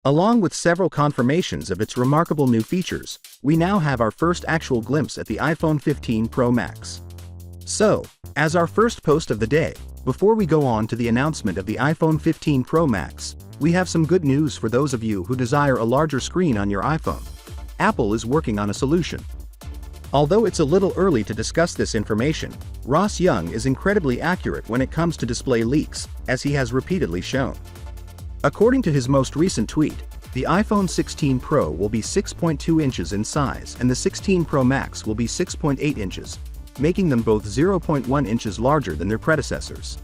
Along with several confirmations of its remarkable new features, we now have our first actual glimpse at the iPhone 15 Pro Max. So, as our first post of the day, before we go on to the announcement of the iPhone 15 Pro Max, we have some good news for those of you who desire a larger screen on your iPhone. Apple is working on a solution. Although it's a little early to discuss this information, Ross Young is incredibly accurate when it comes to display leaks, as he has repeatedly shown. According to his most recent tweet, the iPhone 16 Pro will be 6.2 inches in size and the 16 Pro Max will be 6.8 inches, making them both 0.1 inches larger than their predecessors.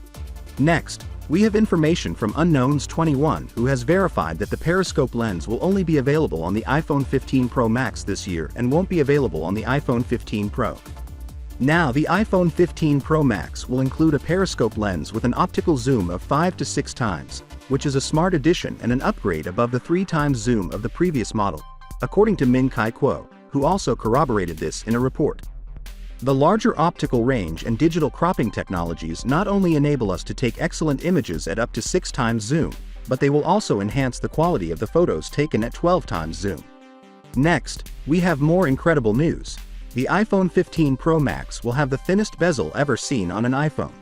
Next, we have information from Unknowns21 who has verified that the periscope lens will only be available on the iPhone 15 Pro Max this year and won't be available on the iPhone 15 Pro. Now the iPhone 15 Pro Max will include a periscope lens with an optical zoom of 5 to 6 times, which is a smart addition and an upgrade above the 3 times zoom of the previous model, according to casekoo, who also corroborated this in a report. The larger optical range and digital cropping technologies not only enable us to take excellent images at up to 6 times zoom, but they will also enhance the quality of the photos taken at 12 times zoom. Next, we have more incredible news. The iPhone 15 Pro Max will have the thinnest bezel ever seen on an iPhone.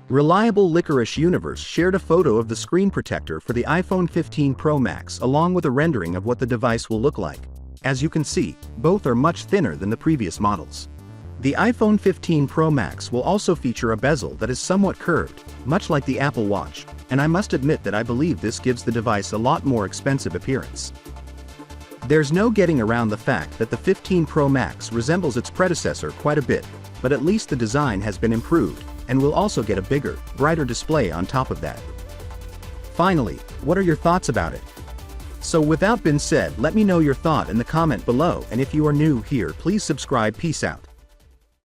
Reliable Licorice Universe shared a photo of the screen protector for the iPhone 15 Pro Max along with a rendering of what the device will look like. As you can see, both are much thinner than the previous models. The iPhone 15 Pro Max will also feature a bezel that is somewhat curved, much like the Apple Watch, and I must admit that I believe this gives the device a lot more expensive appearance. There's no getting around the fact that the 15 Pro Max resembles its predecessor quite a bit, but at least the design has been improved, and will also get a bigger, brighter display on top of that. Finally, what are your thoughts about it? So with that being said, let me know your thought in the comment below, and if you are new here, please subscribe. Peace out.